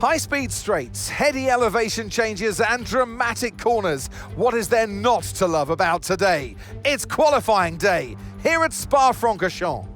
High-speed straights, heady elevation changes and dramatic corners. What is there not to love about today? It's qualifying day here at Spa-Francorchamps.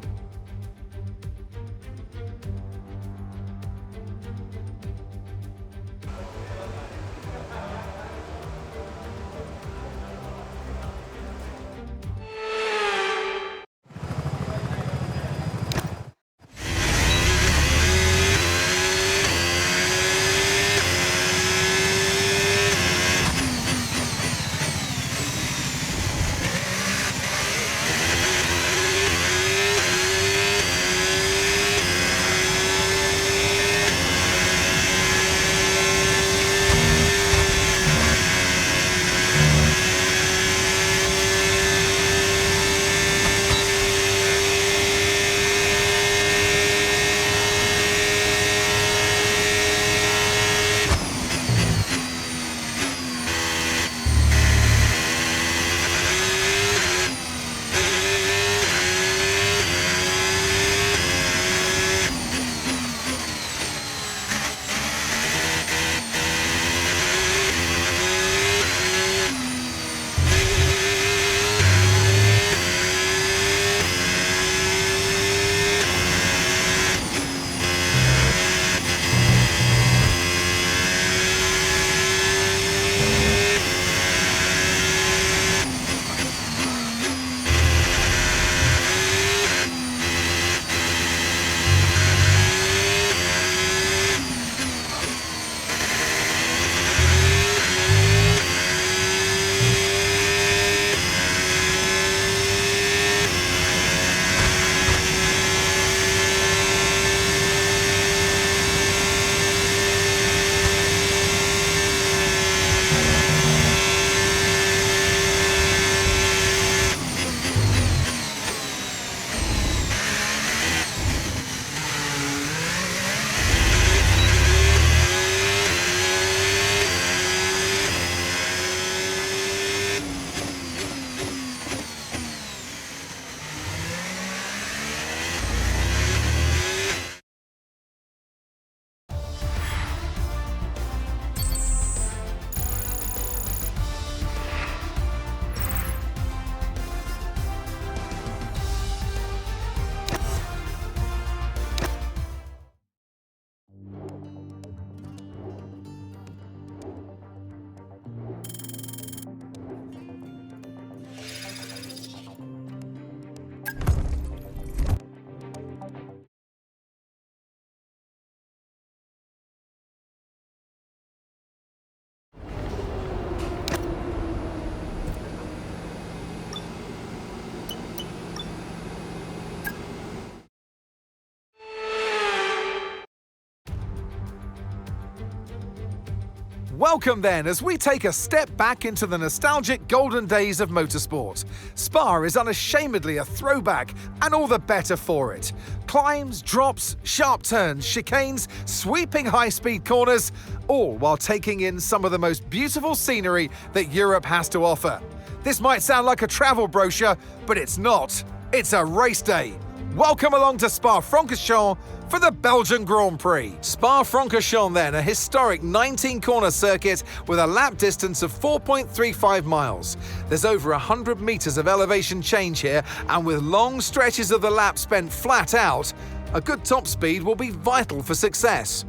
Welcome then, as we take a step back into the nostalgic golden days of motorsport. Spa is unashamedly a throwback, and all the better for it. Climbs, drops, sharp turns, chicanes, sweeping high-speed corners, all while taking in some of the most beautiful scenery that Europe has to offer. This might sound like a travel brochure, but it's not. It's a race day. Welcome along to Spa-Francorchamps for the Belgian Grand Prix. Spa-Francorchamps then, a historic 19-corner circuit with a lap distance of 4.35 miles. There's over 100 metres of elevation change here, and with long stretches of the lap spent flat out, a good top speed will be vital for success.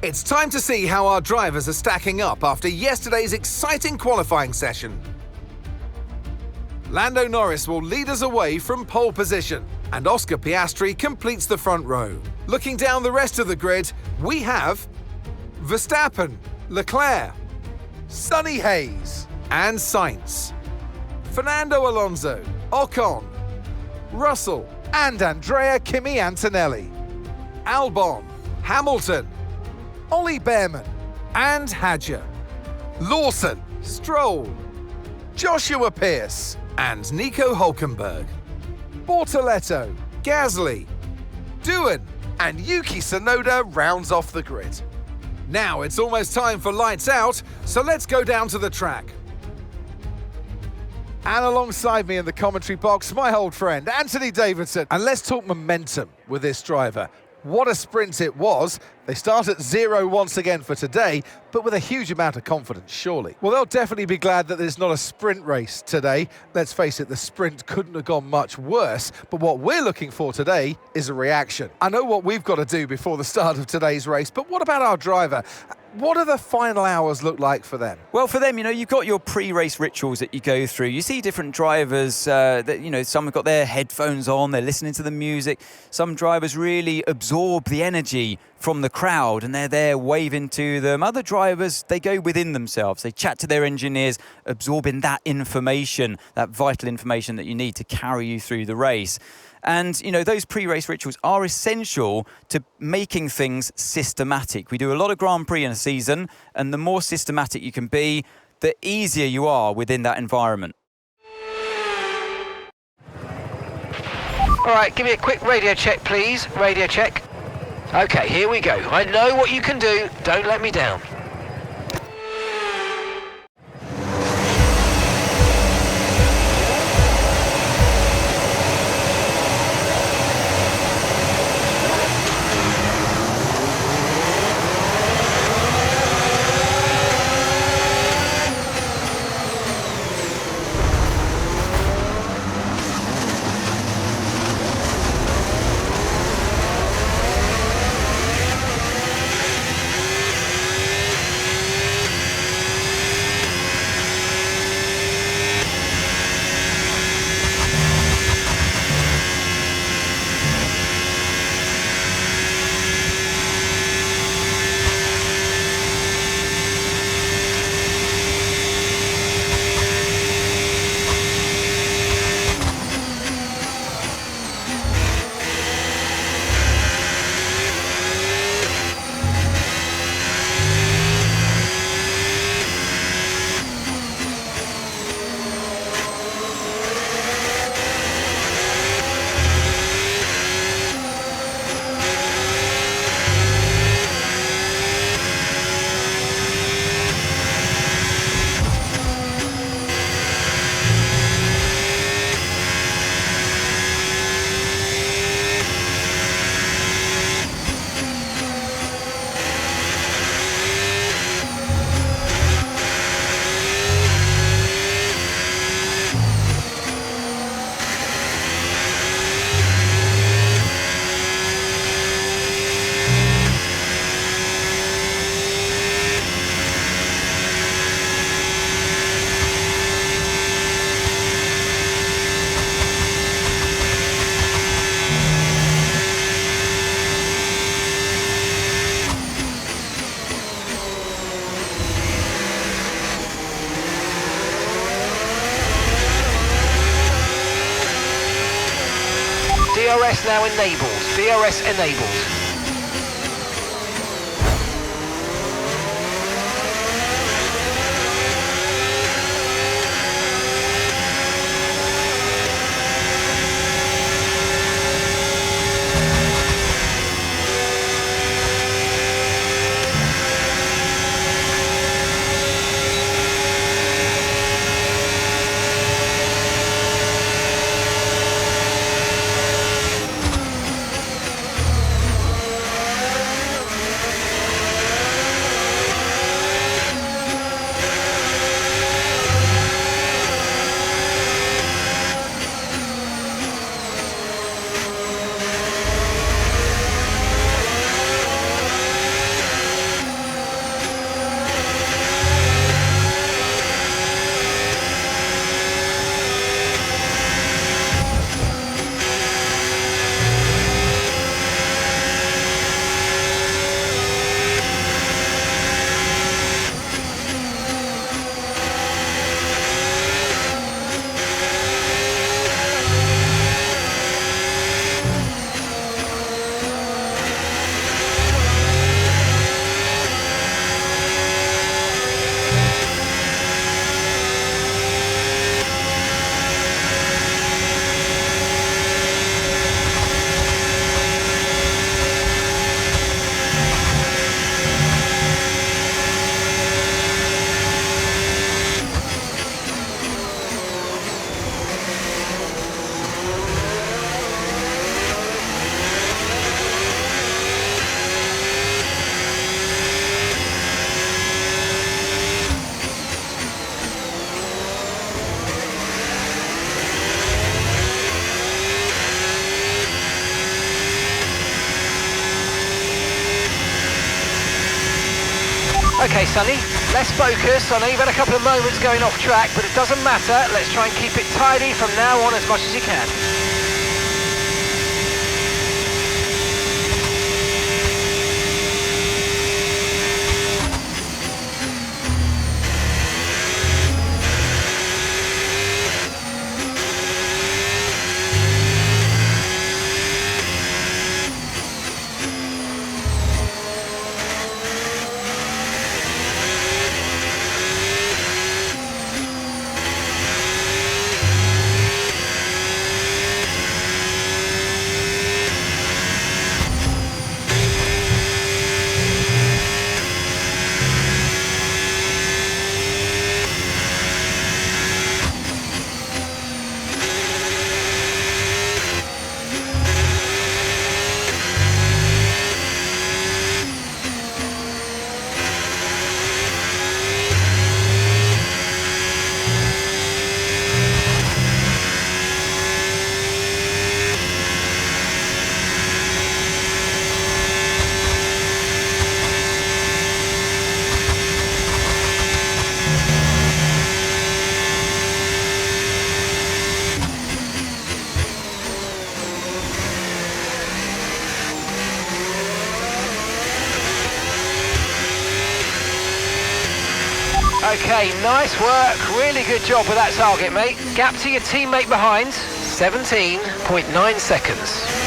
It's time to see how our drivers are stacking up after yesterday's exciting qualifying session. Lando Norris will lead us away from pole position, and Oscar Piastri completes the front row. Looking down the rest of the grid, we have Verstappen, Leclerc, Sonny Hayes, and Sainz, Fernando Alonso, Ocon, Russell, and Andrea Kimi Antonelli, Albon, Hamilton, Ollie Behrman, and Hadjar, Lawson, Stroll, Joshua Pearce, and Nico Hülkenberg, Bortoletto, Gasly, Doohan, and Yuki Tsunoda rounds off the grid. Now it's almost time for lights out, so let's go down to the track. And alongside me in the commentary box, my old friend, Anthony Davidson. And let's talk momentum with this driver. What a sprint it was. They start at 0 once again for today, but with a huge amount of confidence, surely. Well, they'll definitely be glad that there's not a sprint race today. Let's face it, the sprint couldn't have gone much worse, but what we're looking for today is a reaction. I know what we've got to do before the start of today's race, but what about our driver? What do the final hours look like for them? Well, for them, you've got your pre-race rituals that you go through. You see different drivers that, some have got their headphones on, they're listening to the music. Some drivers really absorb the energy from the crowd and they're there waving to them. Other drivers, they go within themselves. They chat to their engineers, absorbing that information, that vital information that you need to carry you through the race. And, those pre-race rituals are essential to making things systematic. We do a lot of Grand Prix in a season, and the more systematic you can be, the easier you are within that environment. All right, give me a quick radio check, please. Radio check. Okay, here we go. I know what you can do. Don't let me down. DRS now enabled. DRS enabled. Okay, Sonny, let's focus. I know you've had a couple of moments going off track, but it doesn't matter. Let's try and keep it tidy from now on as much as you can. Okay, nice work. Really good job with that target, mate. Gap to your teammate behind, 17.9 seconds.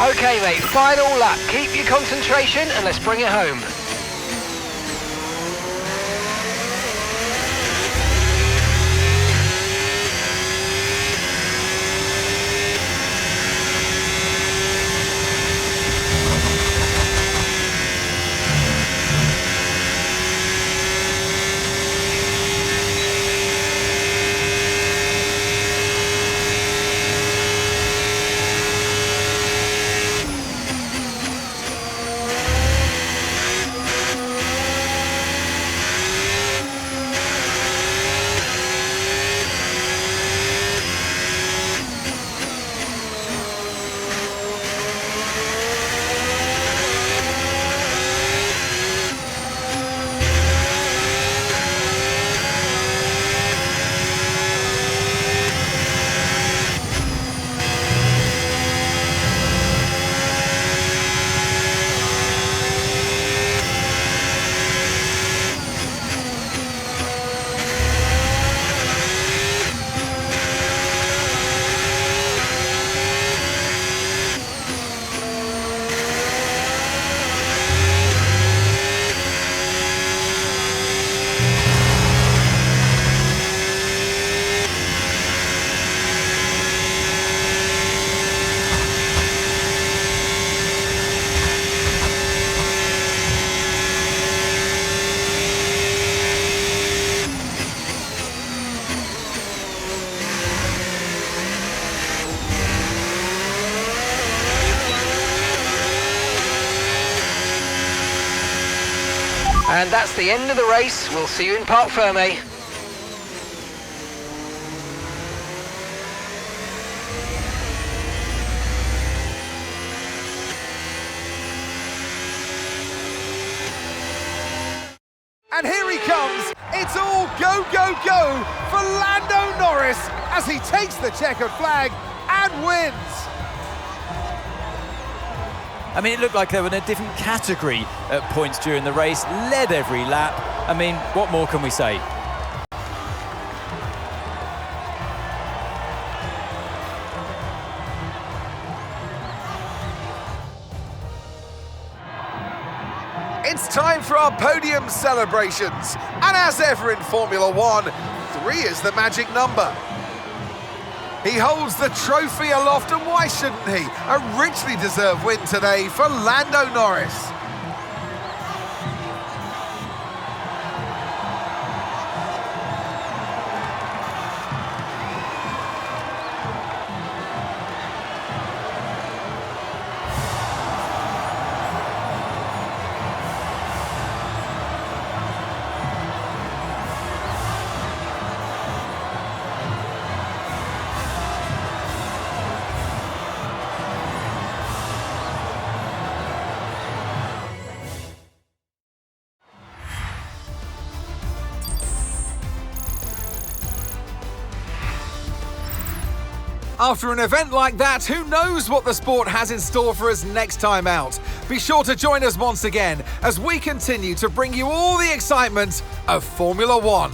Okay, mate, final lap. Keep your concentration and let's bring it home. And that's the end of the race. We'll see you in Parc Fermé. And here he comes. It's all go, go, go for Lando Norris as he takes the checkered flag and wins. I mean, it looked like they were in a different category at points during the race, led every lap. I mean, what more can we say? It's time for our podium celebrations. And as ever in Formula One, 3 is the magic number. He holds the trophy aloft, and why shouldn't he? A richly deserved win today for Lando Norris. After an event like that, who knows what the sport has in store for us next time out? Be sure to join us once again as we continue to bring you all the excitement of Formula One.